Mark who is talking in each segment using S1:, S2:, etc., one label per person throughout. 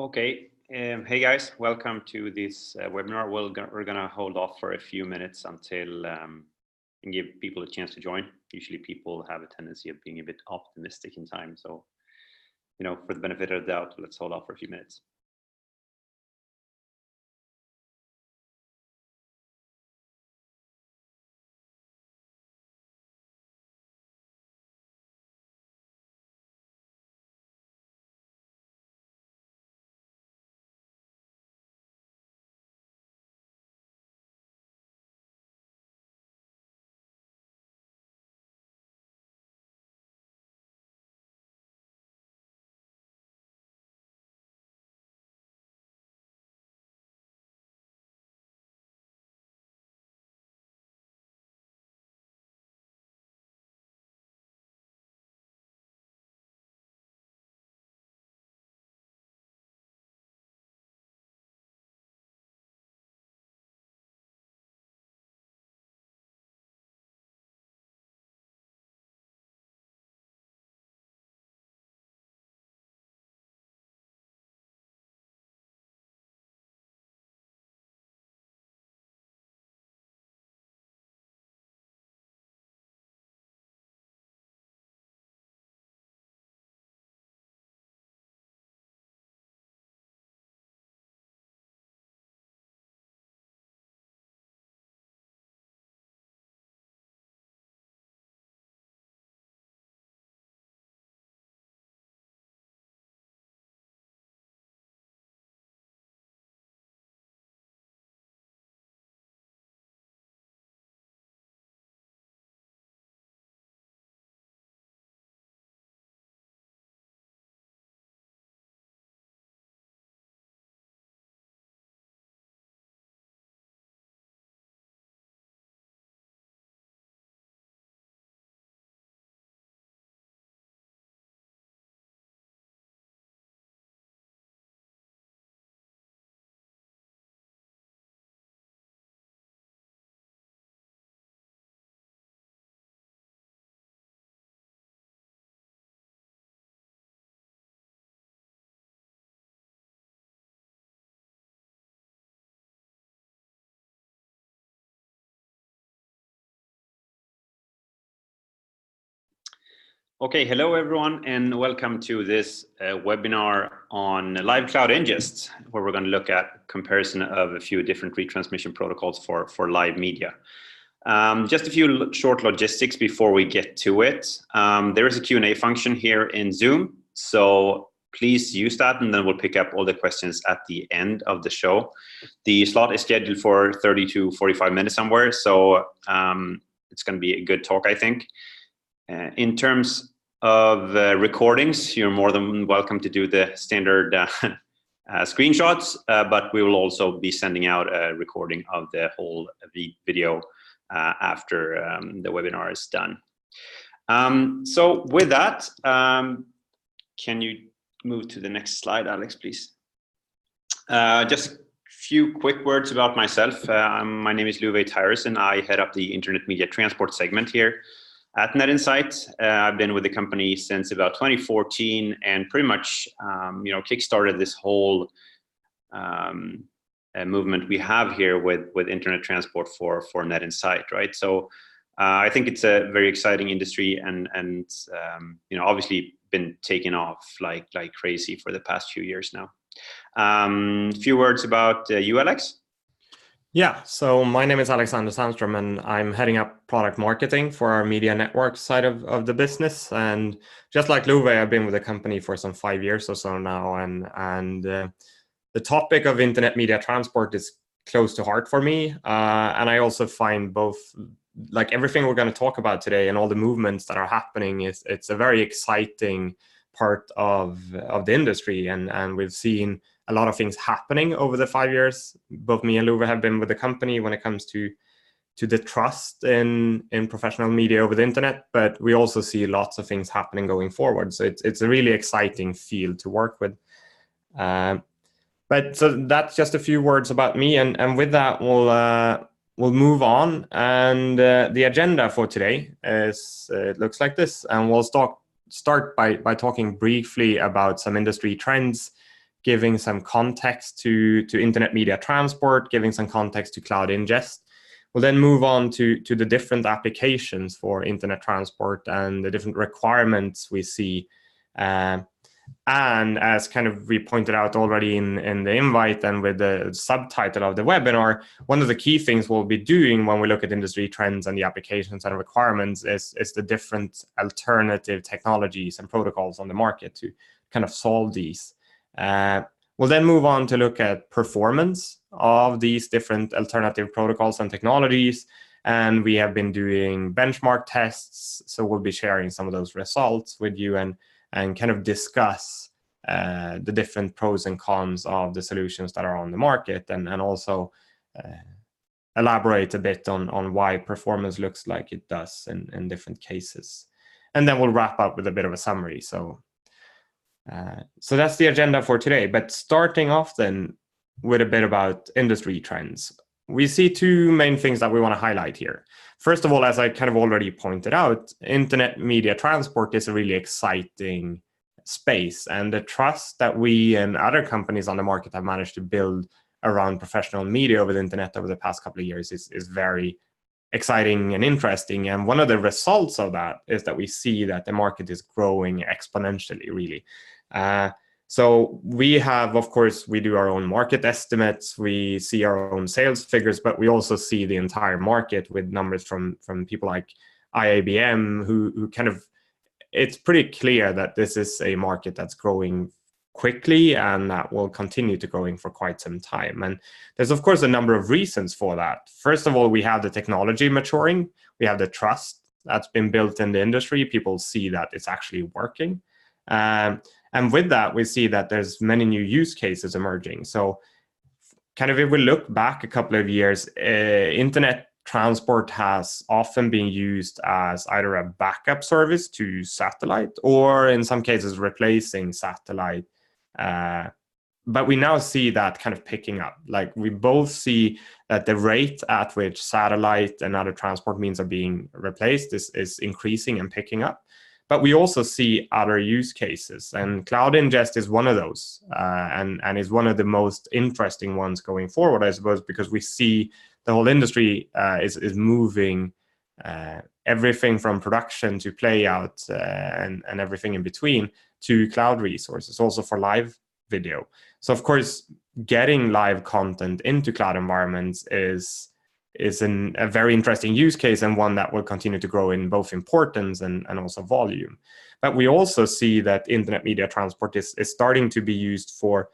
S1: Okay. Hey guys, welcome to this webinar. We're gonna hold off for a few minutes until and give people a chance to join. Usually people have a tendency of being a bit optimistic in time. So, for the benefit of the doubt, let's hold off for a few minutes. Okay, hello everyone, and welcome to this webinar on live cloud ingest, where we're going to look at comparison of a few different retransmission protocols for live media. Just a few short logistics before we get to it. There is a Q&A function here in Zoom, so please use that, and then we'll pick up all the questions at the end of the show. The slot is scheduled for 30 to 45 minutes somewhere, so it's going to be a good talk, I think. In terms of recordings, you're more than welcome to do the standard screenshots, but we will also be sending out a recording of the whole video after the webinar is done. So with that, can you move to the next slide, Alex, please? Just a few quick words about myself. My name is Luve Tyreson. I head up the Internet Media Transport segment here at Net Insight. I've been with the company since about 2014, and pretty much, kickstarted this whole movement we have here with internet transport for Net Insight, right? So I think it's a very exciting industry, and obviously been taking off like crazy for the past few years now. A few words about you, Alex.
S2: Yeah, so my name is Alexander Sandström, and I'm heading up product marketing for our media network side of the business. And just like Luve, I've been with the company for some 5 years or so now, and the topic of internet media transport is close to heart for me. And I also find both, like everything we're going to talk about today and all the movements that are happening, it's a very exciting part of the industry, and we've seen a lot of things happening over the 5 years. Both me and Luve have been with the company when it comes to the trust in professional media over the internet, but we also see lots of things happening going forward. So it's a really exciting field to work with. But so that's just a few words about me, and with that we'll move on. And the agenda for today is it looks like this, and we'll start by talking briefly about some industry trends, giving some context to internet media transport, giving some context to cloud ingest. We'll then move on to the different applications for internet transport and the different requirements we see. And as kind of we pointed out already in the invite and with the subtitle of the webinar, one of the key things we'll be doing when we look at industry trends and the applications and requirements is the different alternative technologies and protocols on the market to kind of solve these. We'll then move on to look at performance of these different alternative protocols and technologies. And we have been doing benchmark tests, so we'll be sharing some of those results with you and kind of discuss the different pros and cons of the solutions that are on the market, and also elaborate a bit on why performance looks like it does in different cases. And then we'll wrap up with a bit of a summary. So that's the agenda for today. But starting off then with a bit about industry trends. We see two main things that we want to highlight here. First of all, as I kind of already pointed out, internet media transport is a really exciting space, and the trust that we and other companies on the market have managed to build around professional media over the internet over the past couple of years is very exciting and interesting. And one of the results of that is that we see that the market is growing exponentially, really. So we have, of course, we do our own market estimates, we see our own sales figures, but we also see the entire market with numbers from people like IABM, who kind of, it's pretty clear that this is a market that's growing quickly and that will continue to growing for quite some time. And there's, of course, a number of reasons for that. First of all, we have the technology maturing, we have the trust that's been built in the industry. People see that it's actually working. And with that, we see that there's many new use cases emerging. So kind of if we look back a couple of years, internet transport has often been used as either a backup service to satellite or in some cases replacing satellite. But we now see that kind of picking up. Like we both see that the rate at which satellite and other transport means are being replaced is increasing and picking up. But we also see other use cases, and cloud ingest is one of those, and is one of the most interesting ones going forward, I suppose, because we see the whole industry is moving everything from production to play out and everything in between to cloud resources, also for live video. So of course, getting live content into cloud environments is a very interesting use case, and one that will continue to grow in both importance and also volume. But we also see that internet media transport is starting to be used for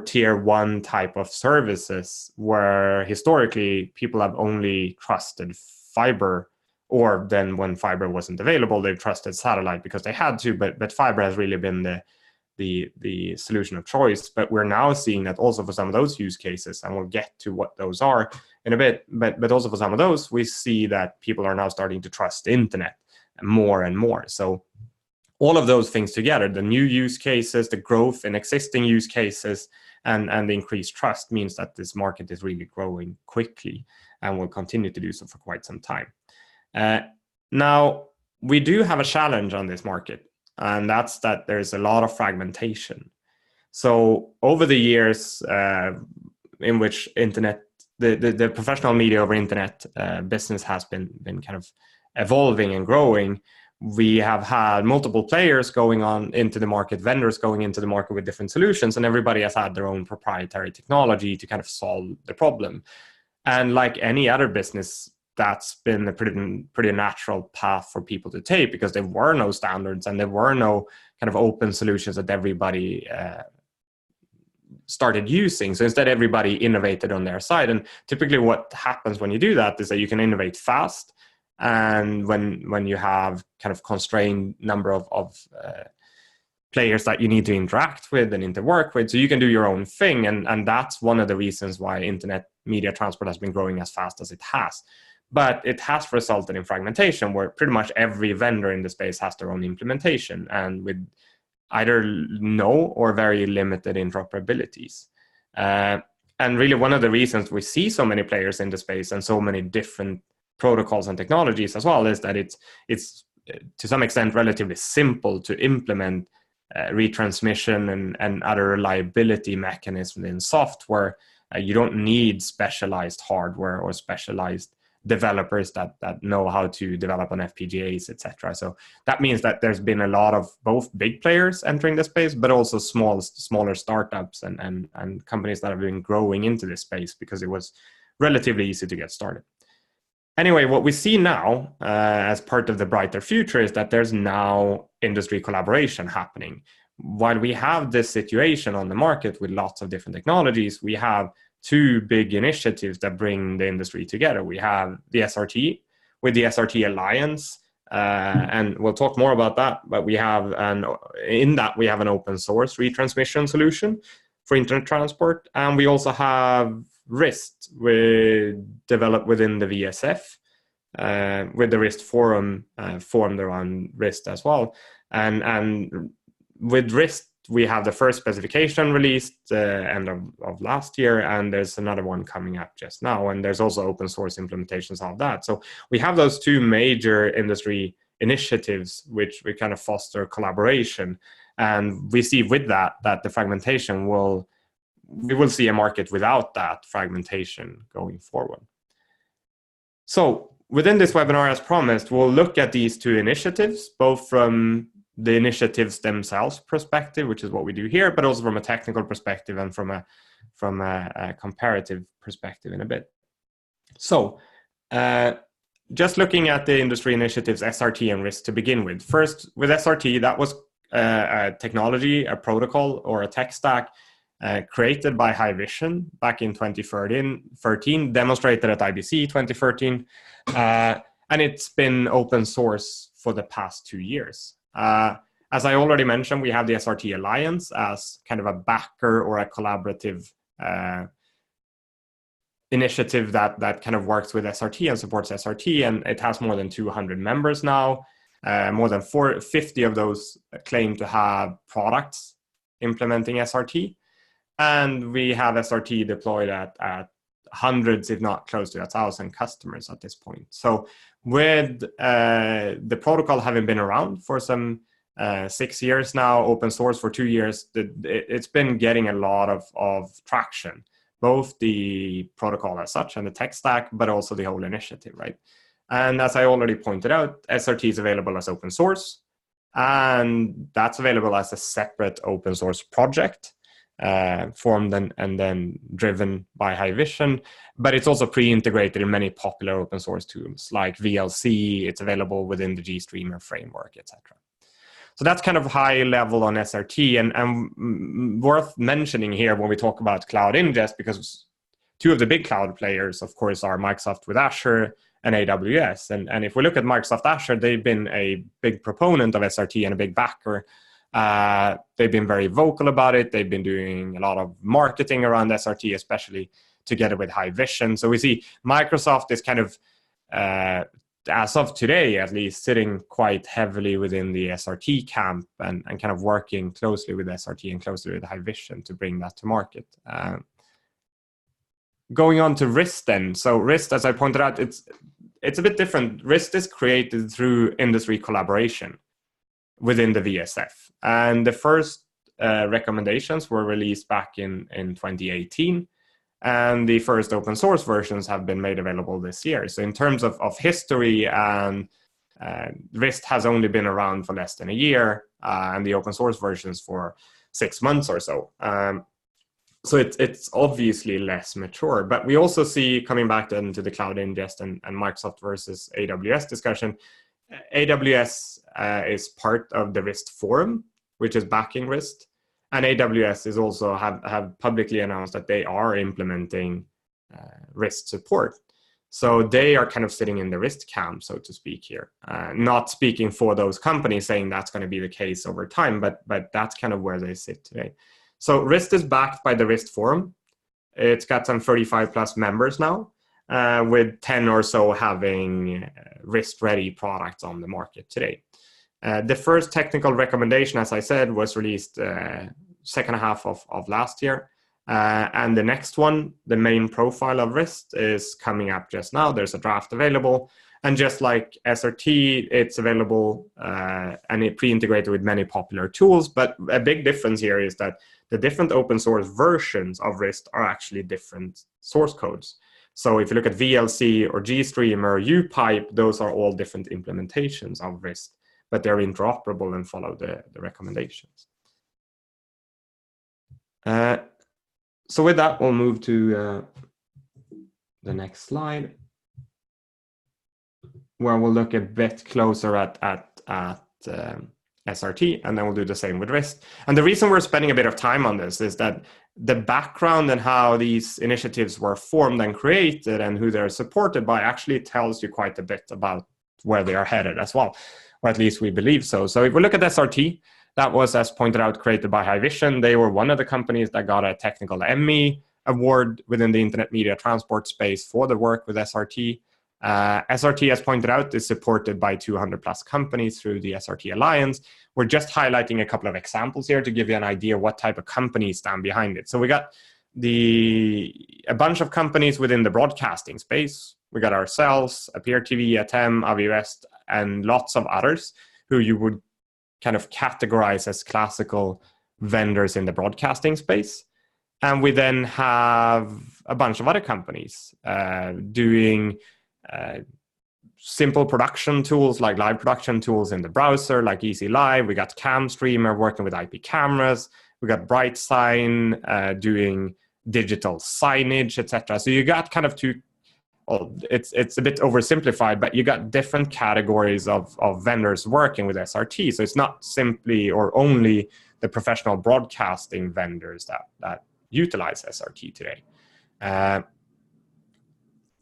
S2: tier one type of services, where historically people have only trusted fiber, or then when fiber wasn't available, they've trusted satellite because they had to, but fiber has really been the solution of choice. But we're now seeing that also for some of those use cases, and we'll get to what those are in a bit, but also for some of those, we see that people are now starting to trust the internet more and more. So all of those things together, the new use cases, the growth in existing use cases, and the increased trust means that this market is really growing quickly and will continue to do so for quite some time. Now, we do have a challenge on this market, and that's that there's a lot of fragmentation. So over the years in which internet, the professional media over internet business has been kind of evolving and growing, we have had multiple players going on into the market, vendors going into the market with different solutions, and everybody has had their own proprietary technology to kind of solve the problem. And like any other business, that's been a pretty natural path for people to take, because there were no standards and there were no kind of open solutions that everybody started using. So instead, everybody innovated on their side. And typically what happens when you do that is that you can innovate fast. And when you have kind of constrained number of players that you need to interact with and interwork with, so you can do your own thing. And that's one of the reasons why internet media transport has been growing as fast as it has. But it has resulted in fragmentation, where pretty much every vendor in the space has their own implementation, and with either no or very limited interoperabilities. And really one of the reasons we see so many players in the space and so many different protocols and technologies as well is that it's to some extent relatively simple to implement retransmission and other reliability mechanisms in software. You don't need specialized hardware or specialized developers that know how to develop on FPGAs, etc. So that means that there's been a lot of both big players entering the space, but also smaller startups and companies that have been growing into this space because it was relatively easy to get started. Anyway, what we see now as part of the brighter future is that there's now industry collaboration happening. While we have this situation on the market with lots of different technologies, we have two big initiatives that bring the industry together. We have the SRT with the SRT Alliance, and we'll talk more about that, but we have in that we have an open source retransmission solution for internet transport, and we also have RIST developed within the VSF with the RIST forum formed around RIST as well. And with RIST, we have the first specification released end of last year, and there's another one coming up just now. And there's also open source implementations of that. So we have those two major industry initiatives, which we kind of foster collaboration. And we see with that the fragmentation we will see a market without that fragmentation going forward. So within this webinar, as promised, we'll look at these two initiatives, both from the initiatives themselves perspective, which is what we do here, but also from a technical perspective and from a comparative perspective in a bit. So just looking at the industry initiatives, SRT and RIST to begin with. First, with SRT, that was a technology, a protocol, or a tech stack created by Haivision back in 2013, demonstrated at IBC 2013, and it's been open source for the past 2 years. As I already mentioned, we have the SRT Alliance as kind of a backer or a collaborative initiative that kind of works with SRT and supports SRT, and it has more than 200 members now. More than 50 of those claim to have products implementing SRT. And we have SRT deployed at hundreds, if not close to 1,000 customers at this point. So with the protocol having been around for some 6 years now, open source for 2 years, it's been getting a lot of traction, both the protocol as such and the tech stack, but also the whole initiative, right? And as I already pointed out, SRT is available as open source, and that's available as a separate open source project. Formed and then driven by Haivision, but it's also pre-integrated in many popular open source tools like VLC. It's available within the GStreamer framework, etc. So that's kind of high level on SRT, and worth mentioning here when we talk about Cloud Ingest, because two of the big cloud players, of course, are Microsoft with Azure and AWS. And if we look at Microsoft Azure, they've been a big proponent of SRT and a big backer. They've been very vocal about it. They've been doing a lot of marketing around SRT, especially together with Haivision. So we see Microsoft is kind of, as of today at least, sitting quite heavily within the SRT camp and kind of working closely with SRT and closely with Haivision to bring that to market. Going on to RIST then. So RIST, as I pointed out, it's a bit different. RIST is created through industry collaboration within the VSF. And the first recommendations were released back in 2018. And the first open source versions have been made available this year. So in terms of history, and RIST has only been around for less than a year, and the open source versions for 6 months or so. So it's obviously less mature. But we also see, coming back then to the Cloud Ingest and Microsoft versus AWS discussion, AWS is part of the RIST forum, which is backing RIST, and AWS is also have publicly announced that they are implementing RIST support. So they are kind of sitting in the RIST camp, so to speak here. Not speaking for those companies saying that's going to be the case over time, but that's kind of where they sit today. So RIST is backed by the RIST forum. It's got some 35 plus members now. With 10 or so having RIST-ready products on the market today. The first technical recommendation, as I said, was released second half of last year. And the next one, the main profile of RIST, is coming up just now. There's a draft available. And just like SRT, it's available and it pre-integrated with many popular tools. But a big difference here is that the different open source versions of RIST are actually different source codes. So if you look at VLC or GStream or UPipe, those are all different implementations of RIST, but they're interoperable and follow the recommendations. So with that, we'll move to the next slide, where we'll look a bit closer at SRT, and then we'll do the same with RIST. And the reason we're spending a bit of time on this is that the background and how these initiatives were formed and created and who they're supported by actually tells you quite a bit about where they are headed as well, or at least we believe so. So if we look at SRT, that was, as pointed out, created by Haivision. They were one of the companies that got a technical Emmy award within the internet media transport space for the work with SRT. SRT, as pointed out, is supported by 200 plus companies through the SRT Alliance. We're just highlighting a couple of examples here to give you an idea what type of companies stand behind it. So we got a bunch of companies within the broadcasting space. We got ourselves, Appear TV, Atem, Aviwest, and lots of others who you would kind of categorize as classical vendors in the broadcasting space. And we then have a bunch of other companies doing simple production tools like live production tools in the browser, like Easy Live. We got CamStreamer working with IP cameras. We got BrightSign doing digital signage, etc. So you got kind of it's a bit oversimplified, but you got different categories of vendors working with SRT. So it's not simply or only the professional broadcasting vendors that utilize SRT today.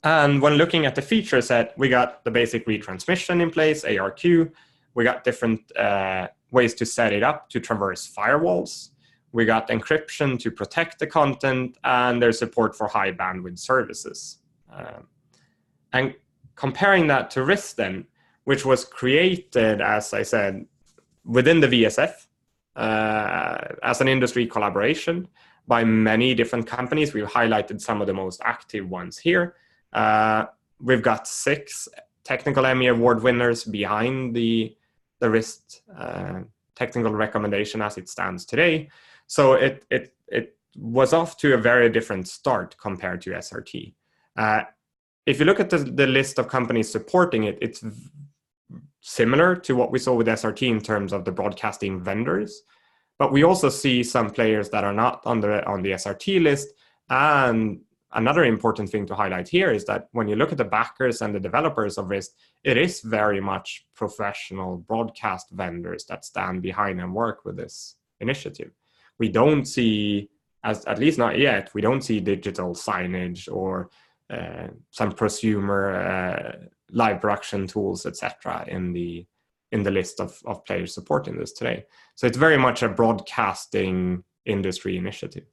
S2: And when looking at the feature set, we got the basic retransmission in place, ARQ. We got different ways to set it up to traverse firewalls. We got encryption to protect the content, and there's support for high bandwidth services. And comparing that to RIST then, which was created, as I said, within the VSF as an industry collaboration by many different companies. We've highlighted some of the most active ones here. We've got 6 technical Emmy Award winners behind the RIST technical recommendation as it stands today. So it was off to a very different start compared to SRT. If you look at the list of companies supporting it, it's similar to what we saw with SRT in terms of the broadcasting vendors. But we also see some players that are not on the SRT list. And another important thing to highlight here is that when you look at the backers and the developers of RIST, it is very much professional broadcast vendors that stand behind and work with this initiative. We don't see, at least not yet, we don't see digital signage or some prosumer live production tools, etc., in the list of players supporting this today. So it's very much a broadcasting industry initiative.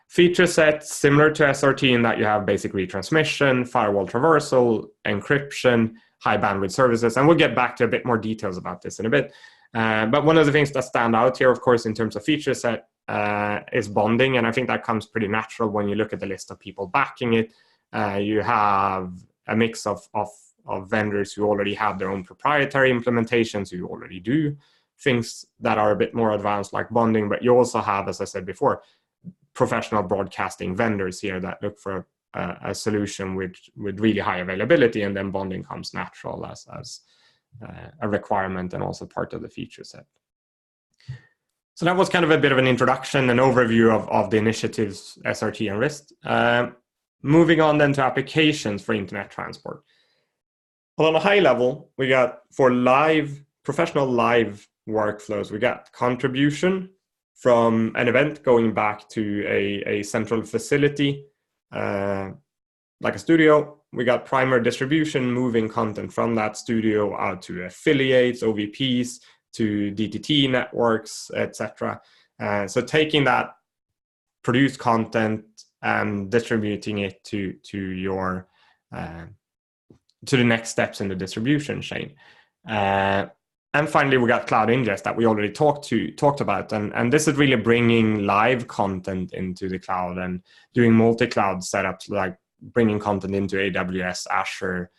S2: Feature set similar to SRT in that you have basic retransmission, firewall traversal, encryption, high bandwidth services, and we'll get back to a bit more details about this in a bit. But one of the things that stand out here, of course, in terms of feature set is bonding, and I think that comes pretty natural when you look at the list of people backing it. You have a mix of vendors who already have their own proprietary implementations, who already do things that are a bit more advanced like bonding, but you also have, as I said before, professional broadcasting vendors here that look for a solution with really high availability, and then bonding comes natural as a requirement and also part of the feature set. So that was kind of a bit of an introduction and overview of the initiatives SRT and RIST. Moving on then to applications for internet transport. Well, on a high level, we got for professional live workflows, we got contribution from an event going back to a central facility, like a studio. We got primary distribution, moving content from that studio out to affiliates, OVPs, to DTT networks, etc. So taking that produced content and distributing it to your to the next steps in the distribution chain. And finally, we got Cloud Ingest that we already talked about, and this is really bringing live content into the cloud and doing multi-cloud setups, like bringing content into AWS, Azure,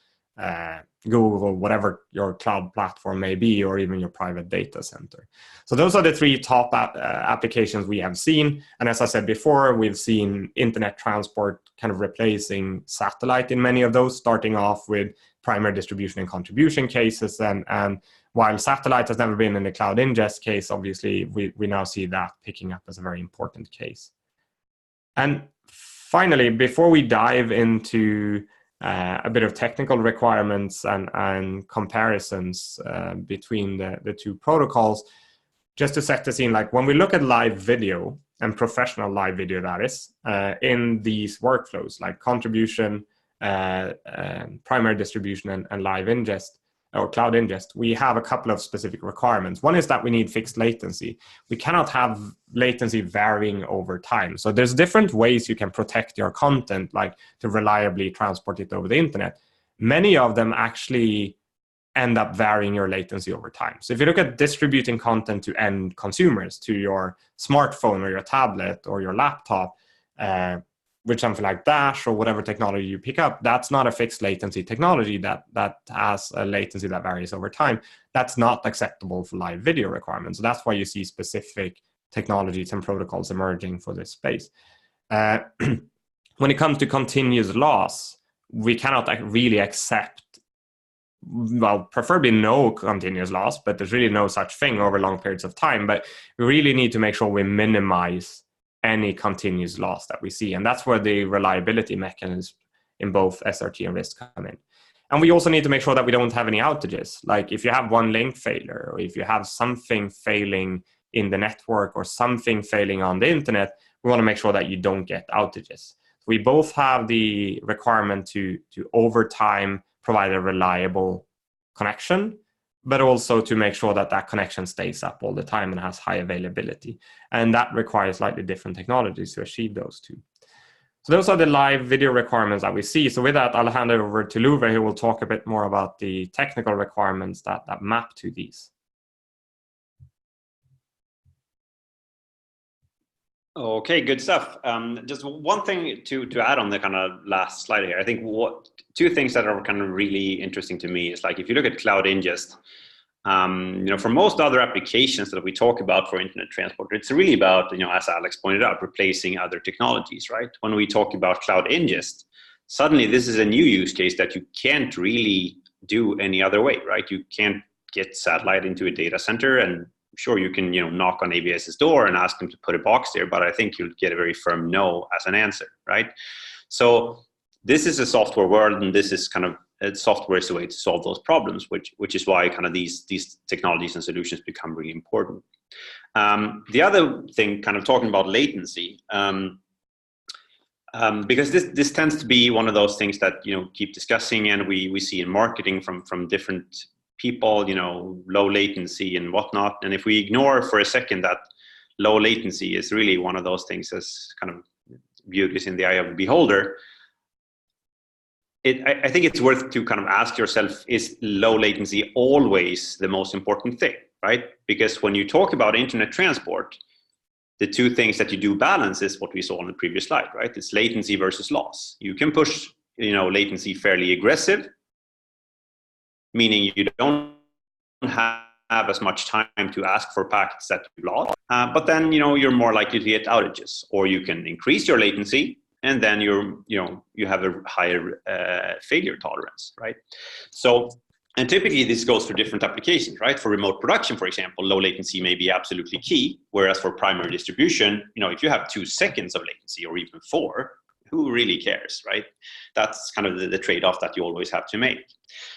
S2: Google, whatever your cloud platform may be, or even your private data center. So those are the three top applications we have seen. And as I said before, we've seen internet transport kind of replacing satellite in many of those, starting off with primary distribution and contribution cases. And while satellite has never been in the cloud ingest case, obviously we now see that picking up as a very important case. And finally, before we dive into a bit of technical requirements and comparisons between the two protocols, just to set the scene, like when we look at live video and professional live video, that is, in these workflows like contribution, primary distribution, and live ingest or cloud ingest, we have a couple of specific requirements. One is that we need fixed latency. We cannot have latency varying over time. So there's different ways you can protect your content, like to reliably transport it over the internet. Many of them actually end up varying your latency over time. So if you look at distributing content to end consumers, to your smartphone or your tablet or your laptop, with something like Dash or whatever technology you pick up, that's not a fixed latency technology that has a latency that varies over time. That's not acceptable for live video requirements. So that's why you see specific technologies and protocols emerging for this space. When it comes to continuous loss, we cannot really accept, well, preferably no continuous loss, but there's really no such thing over long periods of time. But we really need to make sure we minimize any continuous loss that we see. And that's where the reliability mechanisms in both SRT and RIST come in. And we also need to make sure that we don't have any outages. Like if you have one link failure, or if you have something failing in the network or something failing on the internet, we want to make sure that you don't get outages. We both have the requirement to over time provide a reliable connection, but also to make sure that that connection stays up all the time and has high availability. And that requires slightly different technologies to achieve those two. So those are the live video requirements that we see. So with that, I'll hand it over to Luve, who will talk a bit more about the technical requirements that map to these.
S1: Okay, good stuff. Just one thing to add on the kind of last slide here. I think two things that are kind of really interesting to me is like if you look at cloud ingest, for most other applications that we talk about for internet transport, it's really about, as Alex pointed out, replacing other technologies, right? When we talk about cloud ingest, suddenly this is a new use case that you can't really do any other way, right? You can't get satellite into a data center, and sure, you can, knock on ABS's door and ask them to put a box there, but I think you'll get a very firm no as an answer, right? So this is a software world, and this is kind of software is a way to solve those problems, which is why kind of these technologies and solutions become really important. The other thing, kind of talking about latency, because this tends to be one of those things that keep discussing, and we see in marketing from different people, low latency and whatnot. And if we ignore for a second that low latency is really one of those things as kind of beauty is in the eye of the beholder, I think it's worth to kind of ask yourself, is low latency always the most important thing, right? Because when you talk about internet transport, the two things that you do balance is what we saw on the previous slide, right? It's latency versus loss. You can push, latency fairly aggressive, meaning you don't have as much time to ask for packets that you lost, but then, you're more likely to get outages. Or you can increase your latency, and then you have a higher failure tolerance, right? So, and typically this goes for different applications, right? For remote production, for example, low latency may be absolutely key, whereas for primary distribution, if you have 2 seconds of latency or even 4, who really cares, right? That's kind of the trade-off that you always have to make.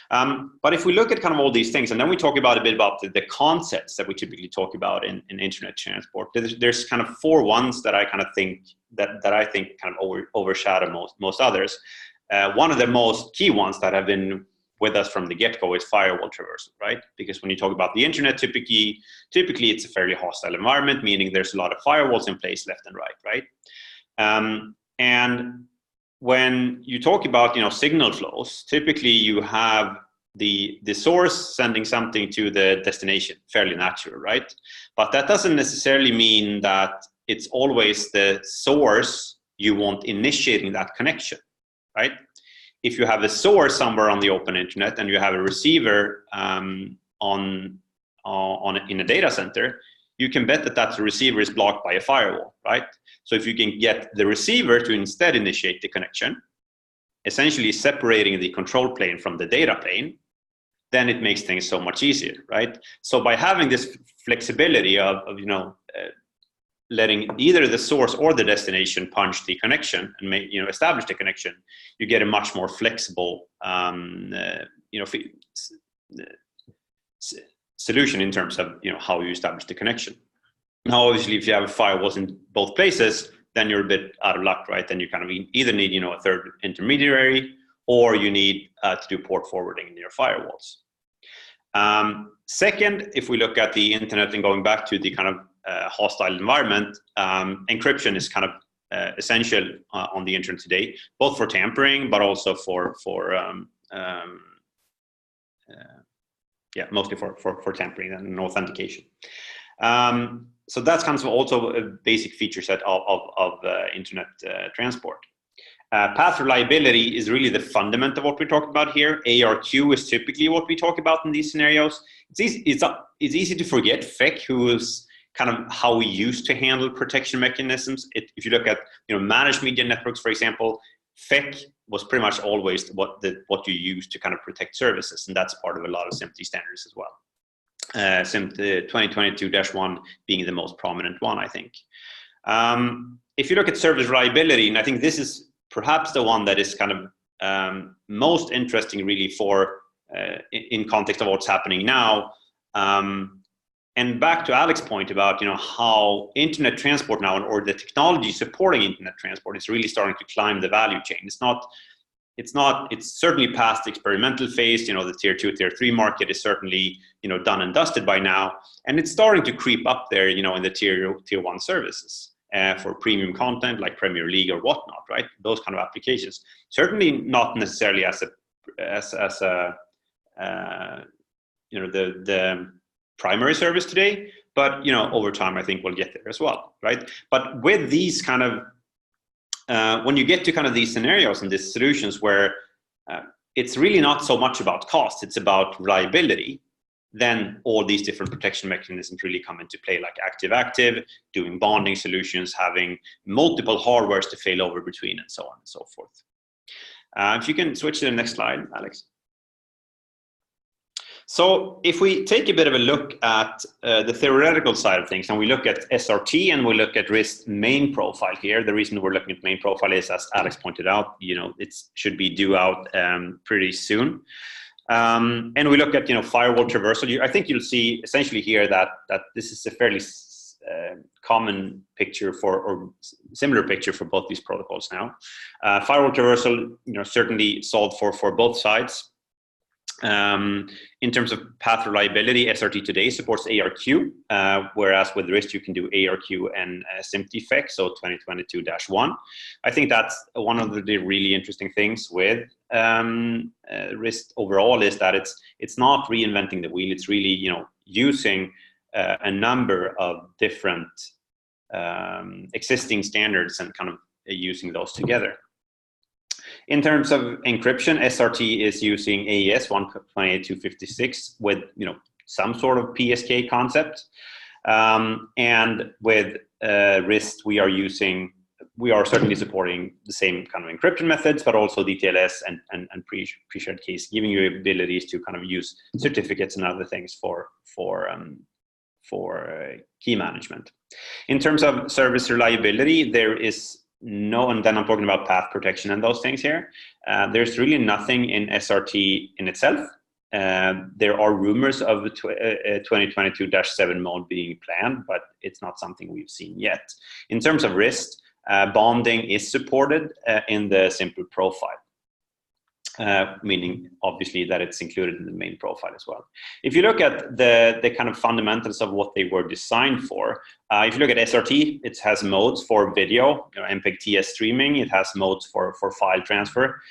S1: But if we look at kind of all these things, and then we talk about a bit about the concepts that we typically talk about in internet transport, there's kind of 4 ones that I kind of think that I think kind of overshadow most others. One of the most key ones that have been with us from the get-go is firewall traversal, right? Because when you talk about the internet, typically it's a fairly hostile environment, meaning there's a lot of firewalls in place left and right? And when you talk about signal flows, typically you have the source sending something to the destination, fairly natural, right? But that doesn't necessarily mean that it's always the source you want initiating that connection, right? if you have a source somewhere on the open internet and you have a receiver in a data center, you can bet that that receiver is blocked by a firewall, right? So if you can get the receiver to instead initiate the connection, essentially separating the control plane from the data plane, then it makes things so much easier, right? So by having this flexibility of letting either the source or the destination punch the connection and establish the connection, you get a much more flexible solution in terms of how you establish the connection. Now, obviously, if you have firewalls in both places, then you're a bit out of luck, right? Then you kind of either need a third intermediary, or you need to do port forwarding in your firewalls. Second, if we look at the internet and going back to the kind of hostile environment, encryption is kind of essential on the internet today, both for tampering, but also mostly for tampering and authentication. So that's kind of also a basic feature set of internet transport. Path reliability is really the fundament of what we're talking about here. ARQ is typically what we talk about in these scenarios. It's easy to forget FEC, who is kind of how we used to handle protection mechanisms. If you look at managed media networks, for example, FEC was pretty much always what you use to kind of protect services, and that's part of a lot of SMPTE standards as well. SMPTE 2022-1 being the most prominent one, I think. If you look at service reliability, and I think this is perhaps the one that is kind of most interesting really for in context of what's happening now. And back to Alex's point about how internet transport now, or the technology supporting internet transport, is really starting to climb the value chain. It's certainly past the experimental phase. The tier 2, tier 3 market is certainly done and dusted by now, and it's starting to creep up there in the tier 1 services for premium content like Premier League or whatnot, right? Those kind of applications. Certainly not necessarily as the primary service today, but over time I think we'll get there as well, right? But with these kind of when you get to kind of these scenarios and these solutions where it's really not so much about cost, it's about reliability, then all these different protection mechanisms really come into play, like active-active, doing bonding solutions, having multiple hardwares to fail over between, and so on and so forth. If you can switch to the next slide, Alex. So if we take a bit of a look at the theoretical side of things, and we look at SRT and we look at RIST main profile here, the reason we're looking at main profile is, as Alex pointed out, it should be due out pretty soon. And we look at firewall traversal. I think you'll see essentially here that this is a fairly common picture or similar picture for both these protocols now. Firewall traversal, certainly solved for both sides. In terms of path reliability, SRT today supports ARQ, whereas with RIST you can do ARQ and SMPTE FEC, so 2022-1. I think that's one of the really interesting things with RIST overall, is that it's not reinventing the wheel. It's really using a number of different existing standards and kind of using those together. In terms of encryption, SRT is using AES 128.256 with some sort of PSK concept, and with RIST we are certainly supporting the same kind of encryption methods, but also DTLS and pre-shared keys, giving you abilities to kind of use certificates and other things for key management. In terms of service reliability, there is no, and then I'm talking about path protection and those things here. There's really nothing in SRT in itself. There are rumors of a 2022-7 mode being planned, but it's not something we've seen yet. In terms of RIST, bonding is supported in the simple profile, meaning obviously that it's included in the main profile as well. If you look at the kind of fundamentals of what they were designed for, if you look at SRT, it has modes for video, MPEG-TS streaming. It has modes for file transfer.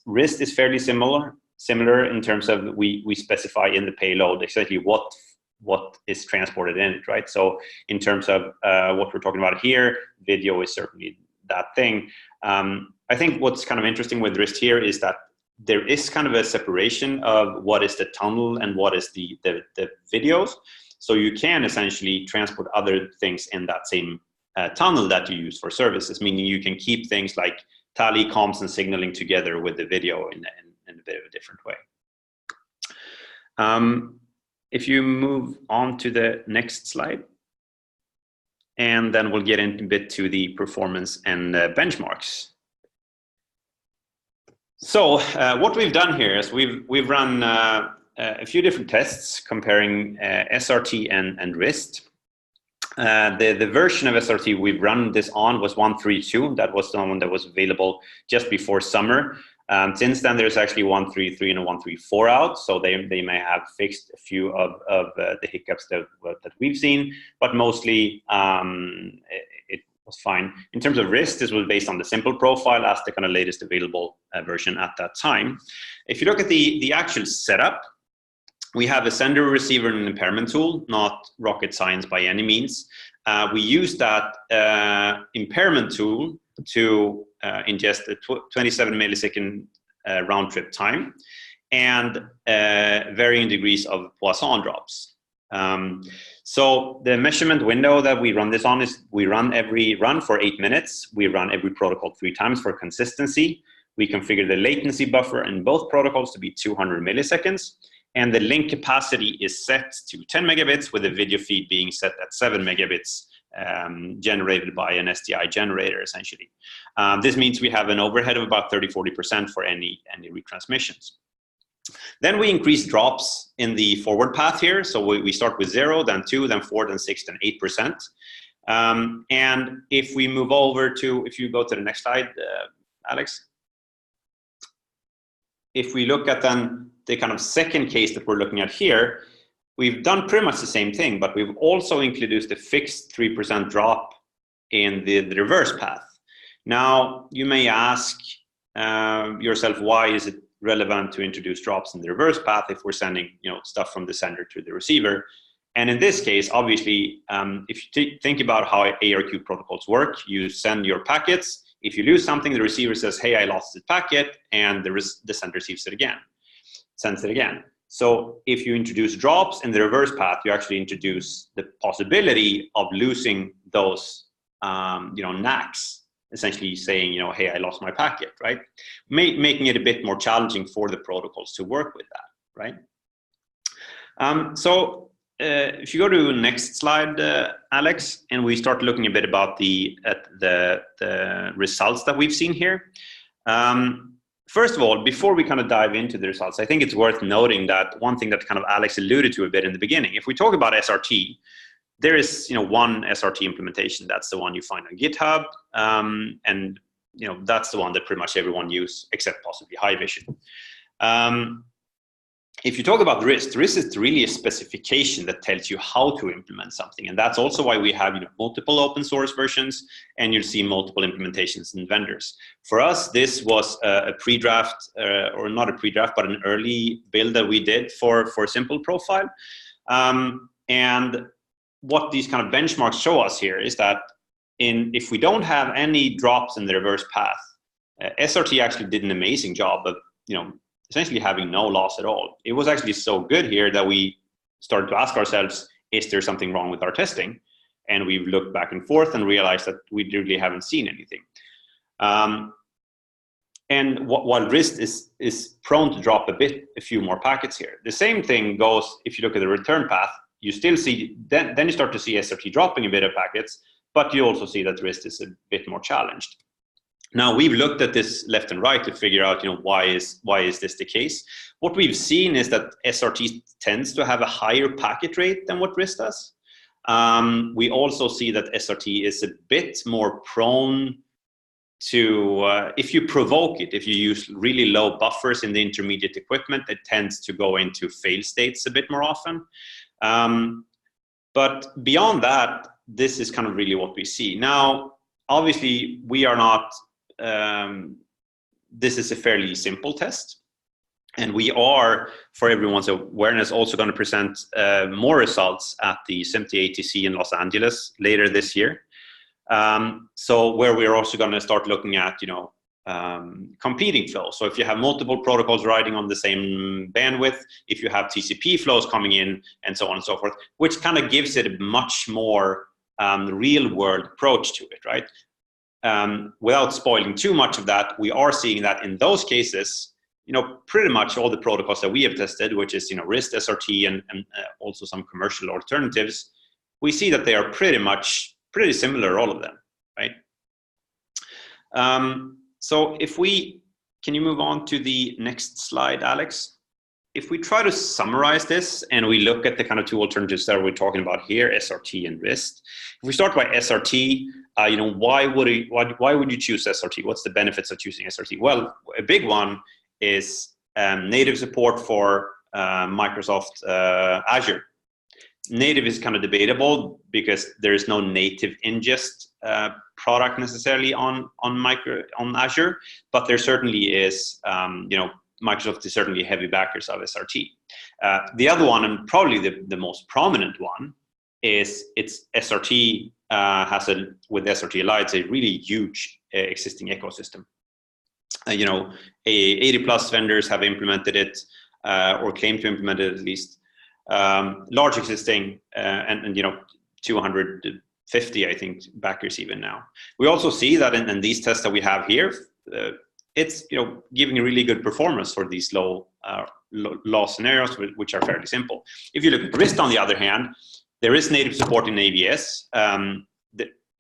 S1: RIST is fairly similar in terms of we specify in the payload exactly what is transported in it, right? So in terms of what we're talking about here, video is certainly that thing. I think what's kind of interesting with RIST here is that there is kind of a separation of what is the tunnel and what is the videos. So you can essentially transport other things in that same tunnel that you use for services, meaning you can keep things like tally, comms, and signaling together with the video in a bit of a different way. If you move on to the next slide, and then we'll get into a bit to the performance and benchmarks. So what we've done here is we've run a few different tests comparing SRT and RIST. The version of SRT we've run this on was 1.3.2. That was the one that was available just before summer. Since then, there's actually 1.3.3 and a 1.3.4 out, so they may have fixed a few of the hiccups that we've seen, but mostly it was fine. In terms of RIST, this was based on the simple profile as the kind of latest available version at that time. If you look at the actual setup, we have a sender, receiver, and an impairment tool, not rocket science by any means. We use that impairment tool to ingest a 27 millisecond round trip time and varying degrees of Poisson drops. So the measurement window that we run this on is we run every run for 8 minutes. We run every protocol 3 times for consistency. We configure the latency buffer in both protocols to be 200 milliseconds. And the link capacity is set to 10 megabits with the video feed being set at 7 megabits generated by an SDI generator, essentially. This means we have an overhead of about 30–40% for any retransmissions. Then we increase drops in the forward path here. So we start with 0, then 2, then 4, then 6, then 8%. And if we move over to, if you go to the next slide, Alex. If we look at then the kind of second case that we're looking at here, we've done pretty much the same thing, but we've also introduced a fixed 3% drop in the reverse path. Now, you may ask yourself, why is it relevant to introduce drops in the reverse path if we're sending stuff from the sender to the receiver? And in this case, obviously, if you think about how ARQ protocols work, you send your packets. If you lose something, the receiver says, hey, I lost the packet, and the sender receives it again, sends it again. So if you introduce drops in the reverse path, you actually introduce the possibility of losing those, knacks, essentially saying, hey, I lost my packet, right? Making it a bit more challenging for the protocols to work with that, right? If you go to the next slide, Alex, and we start looking a bit about the results that we've seen here. First of all, before we kind of dive into the results, I think it's worth noting that one thing that kind of Alex alluded to a bit in the beginning. If we talk about SRT, there is one SRT implementation. That's the one you find on GitHub, and that's the one that pretty much everyone uses, except possibly Haivision. If you talk about RIST is really a specification that tells you how to implement something. And that's also why we have multiple open source versions, and you'll see multiple implementations in vendors. For us, this was a pre-draft, or not a pre-draft, but an early build that we did for Simple Profile. And what these kind of benchmarks show us here is that if we don't have any drops in the reverse path, SRT actually did an amazing job of essentially having no loss at all. It was actually so good here that we started to ask ourselves, is there something wrong with our testing? And we've looked back and forth and realized that we really haven't seen anything. And while RIST is prone to drop a few more packets here, the same thing goes if you look at the return path. You still see, then you start to see SRT dropping a bit of packets, but you also see that RIST is a bit more challenged. Now, we've looked at this left and right to figure out, why is this the case? What we've seen is that SRT tends to have a higher packet rate than what RIST does. We also see that SRT is a bit more prone to, if you provoke it, if you use really low buffers in the intermediate equipment, it tends to go into fail states a bit more often. But beyond that, this is kind of really what we see. Now, obviously, we are not, this is a fairly simple test. And we are, for everyone's awareness, also going to present more results at the SMT ATC in Los Angeles later this year. So where we're also going to start looking at, competing flows. So if you have multiple protocols riding on the same bandwidth, if you have TCP flows coming in, and so on and so forth, which kind of gives it a much more real world approach to it, right? Without spoiling too much of that, we are seeing that in those cases, pretty much all the protocols that we have tested, which is, RIST, SRT, and also some commercial alternatives, we see that they are pretty similar, all of them, right? So can you move on to the next slide, Alex? If we try to summarize this and we look at the kind of two alternatives that we're talking about here, SRT and RIST. If we start by SRT, why would you choose SRT? What's the benefits of choosing SRT? Well, a big one is native support for Microsoft Azure. Native is kind of debatable because there is no native ingest product necessarily on Azure, but there certainly is, Microsoft is certainly heavy backers of SRT. The other one, and probably the most prominent one, is it's SRT with SRT Lite, it's a really huge existing ecosystem. 80 plus vendors have implemented it or claim to implement it at least. Large existing and 250, I think, backers even now. We also see that in these tests that we have here, it's giving a really good performance for these low scenarios, which are fairly simple. If you look at RIST, on the other hand, there is native support in AVS.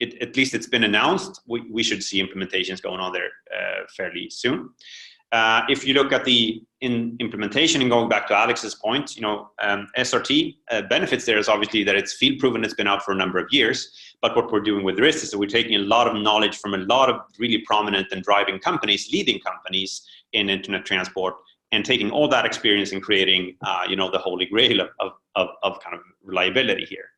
S1: At least it's been announced. We should see implementations going on there fairly soon. If you look at the implementation, and going back to Alex's point, SRT benefits there is obviously that it's field proven, it's been out for a number of years. But what we're doing with RIST is that we're taking a lot of knowledge from a lot of really prominent and driving companies, leading companies in internet transport, and taking all that experience and creating, the holy grail of kind of reliability here.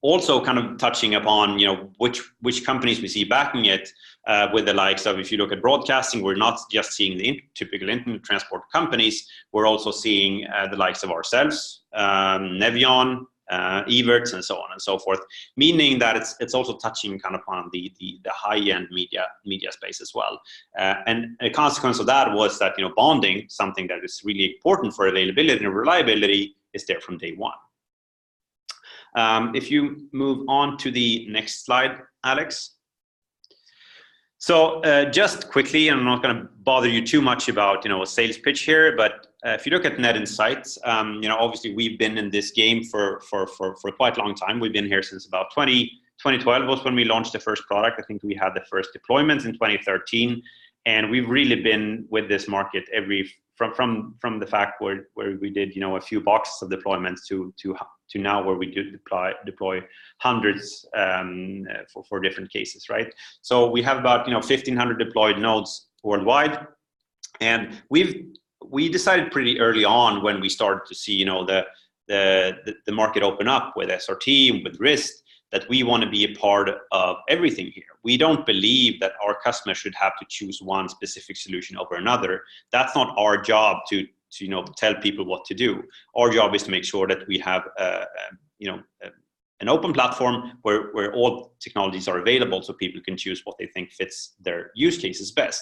S1: Also kind of touching upon, which companies we see backing it, with the likes of, if you look at broadcasting, we're not just seeing the typical internet transport companies, we're also seeing the likes of ourselves, Nevion, Evertz, and so on and so forth, meaning that it's also touching kind of on the high-end media space as well. And a consequence of that was that, bonding, something that is really important for availability and reliability, is there from day one. If you move on to the next slide, Alex. So just quickly, I'm not going to bother you too much about a sales pitch here, but if you look at Net Insights, obviously we've been in this game for quite a long time. We've been here since about 2012 was when we launched the first product. I think we had the first deployments in 2013, and we've really been with this market from the fact where we did a few boxes of deployments to now where we do deploy hundreds for different cases, right? So we have about 1,500 deployed nodes worldwide, and we decided pretty early on when we started to see the market open up with SRT and with RIST, that we want to be a part of everything here. We don't believe that our customers should have to choose one specific solution over another. That's not our job to tell people what to do. Our job is to make sure that we have an open platform where all technologies are available, so people can choose what they think fits their use cases best.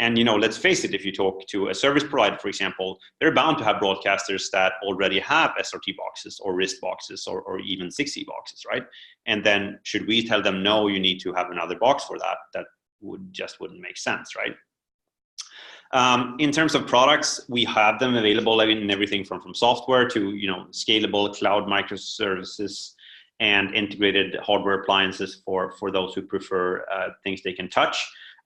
S1: And let's face it, if you talk to a service provider, for example, they're bound to have broadcasters that already have SRT boxes or RIST boxes or even 6E boxes, right? And then should we tell them, no, you need to have another box for that? That wouldn't make sense, right? In terms of products, we have them available in everything from software to scalable cloud microservices and integrated hardware appliances for those who prefer things they can touch.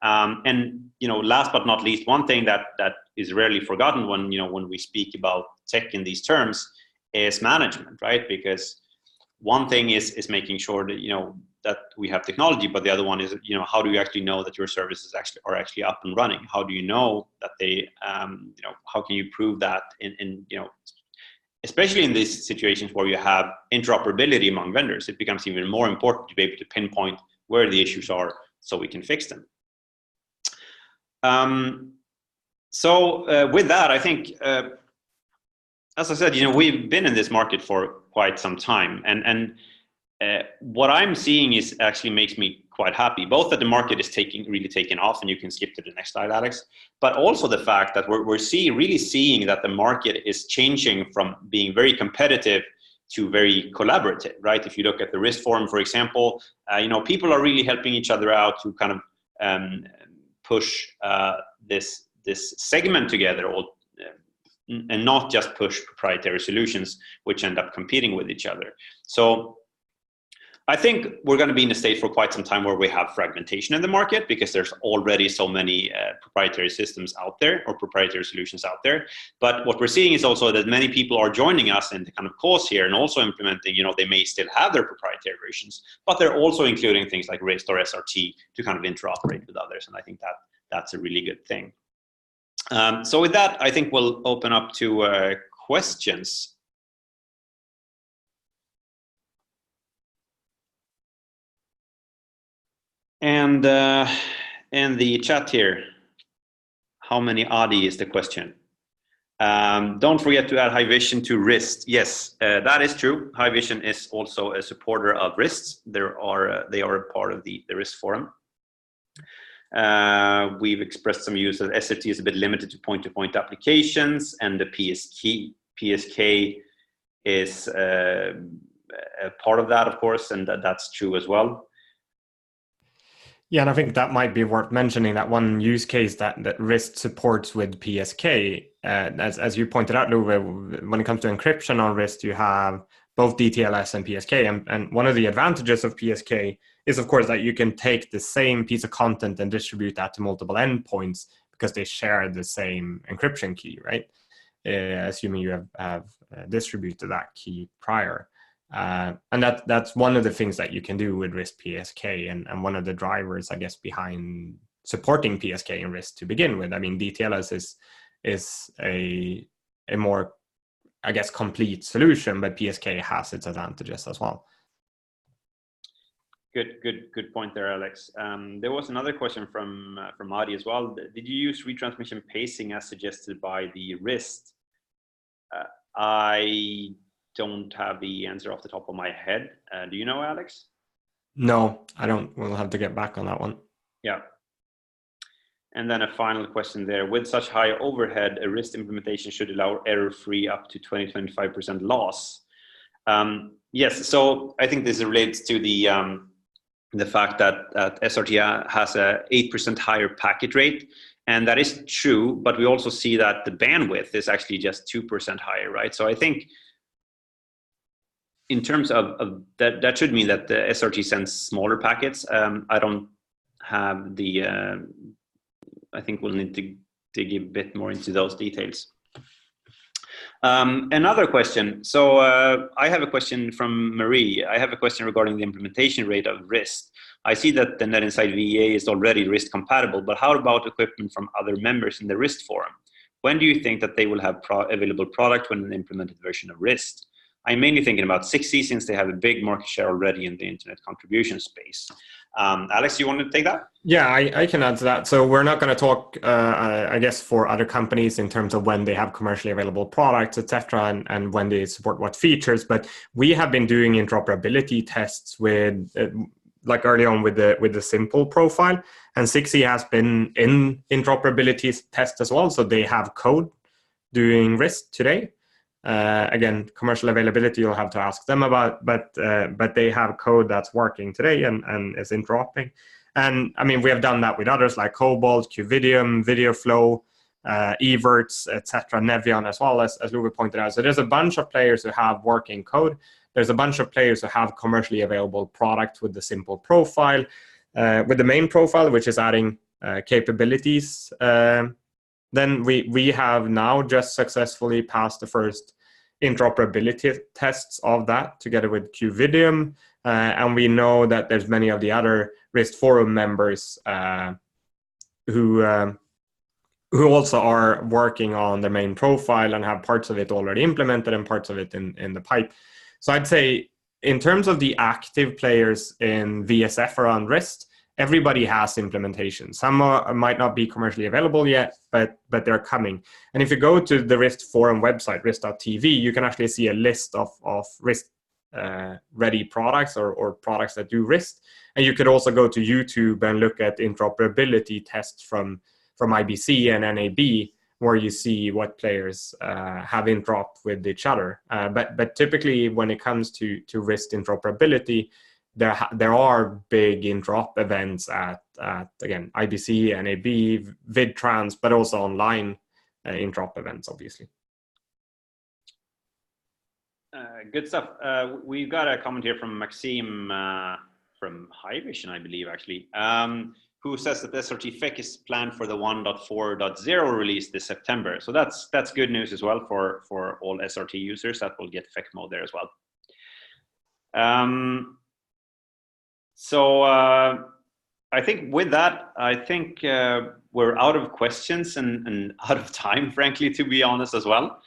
S1: And last but not least, one thing that is rarely forgotten when we speak about tech in these terms is management, right? Because one thing is making sure that that we have technology, but the other one is how do you actually know that your services are actually up and running? How do you know that they how can you prove that in especially in these situations where you have interoperability among vendors, it becomes even more important to be able to pinpoint where the issues are so we can fix them. So with that, I think, as I said, we've been in this market for quite some time, and what I'm seeing is actually makes me quite happy, both that the market is really taking off, and you can skip to the next slide, Alex, but also the fact that we're really seeing that the market is changing from being very competitive to very collaborative, right? If you look at the RIST forum, for example, people are really helping each other out to kind of push this segment together, and not just push proprietary solutions which end up competing with each other. So I think we're going to be in a state for quite some time where we have fragmentation in the market, because there's already so many proprietary systems out there, or proprietary solutions out there. But what we're seeing is also that many people are joining us in the kind of cause here, and also implementing, they may still have their proprietary versions, but they're also including things like RIST or SRT to kind of interoperate with others. And I think that's a really good thing. So with that, I think we'll open up to questions. And in the chat here, how many ADI is the question? Don't forget to add Haivision to RIST. Yes, that is true. Haivision is also a supporter of RIST. They are a part of the RIST forum. We've expressed some use that SRT is a bit limited to point-to-point applications, and the PSK is a part of that, of course, and that's true as well.
S2: Yeah, and I think that might be worth mentioning, that one use case that RIST supports with PSK, as you pointed out, Luve, when it comes to encryption on RIST, you have both DTLS and PSK. And one of the advantages of PSK is, of course, that you can take the same piece of content and distribute that to multiple endpoints, because they share the same encryption key, right? Assuming you have distributed that key prior. And that's one of the things that you can do with RIST PSK, and one of the drivers, I guess, behind supporting PSK and RIST to begin with. I mean, DTLS is a more, I guess, complete solution, but PSK has its advantages as well.
S1: Good point there, Alex. There was another question from Adi as well. Did you use retransmission pacing as suggested by the RIST? I don't have the answer off the top of my head. Do you know, Alex?
S2: No, I don't. We'll have to get back on that one.
S1: Yeah. And then a final question there. With such high overhead, a RIST implementation should allow error-free up to 20-25% loss. Yes, so I think this relates to the fact that SRT has a 8% higher packet rate. And that is true, but we also see that the bandwidth is actually just 2% higher, right? So I think in terms of that should mean that the SRT sends smaller packets. I don't have the, I think we'll need to dig a bit more into those details. Another question. So I have a question from Marie. I have a question regarding the implementation rate of RIST. I see that the NetInsight VEA is already RIST compatible, but how about equipment from other members in the RIST forum? When do you think that they will have available product when an implemented version of RIST? I'm mainly thinking about 6E, since they have a big market share already in the internet contribution space. Alex, you want to take that?
S2: Yeah, I can add to that. So we're not going to talk, I guess, for other companies in terms of when they have commercially available products, etc., and when they support what features. But we have been doing interoperability tests with, like early on with the simple profile, and 6E has been in interoperability tests as well. So they have code doing RIST today. Again, commercial availability you'll have to ask them about, but they have code that's working today and is interoperating. And I mean, we have done that with others like Cobalt, Qvidium, VideoFlow, Evertz, etc., Nevion, as well as Luve pointed out. So there's a bunch of players who have working code. There's a bunch of players who have commercially available product with the simple profile, with the main profile, which is adding capabilities. Then we have now just successfully passed the first interoperability tests of that together with Qvidium. And we know that there's many of the other RIST forum members who also are working on the main profile and have parts of it already implemented and parts of it in the pipe. So I'd say in terms of the active players in VSF around RIST, everybody has implementations. Some might not be commercially available yet, but they're coming. And if you go to the RIST forum website, rist.tv, you can actually see a list of RIST ready products or products that do RIST. And you could also go to YouTube and look at interoperability tests from IBC and NAB, where you see what players have interop with each other. But typically, when it comes to RIST interoperability, there are big interop events at again IBC, NAB, VidTrans, but also online interop events, obviously.
S1: Good stuff. We've got a comment here from Maxime from Hivision, I believe, actually, who says that the SRT FEC is planned for the 1.4.0 release this September. So that's good news as well for all SRT users that will get FEC mode there as well. So I think with that, I think we're out of questions and out of time, frankly, to be honest as well.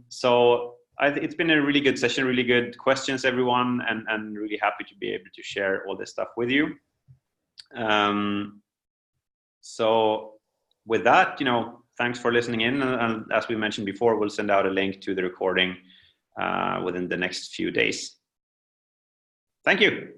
S1: So it's been a really good session, really good questions, everyone, and really happy to be able to share all this stuff with you. So with that, thanks for listening in. And as we mentioned before, we'll send out a link to the recording within the next few days. Thank you.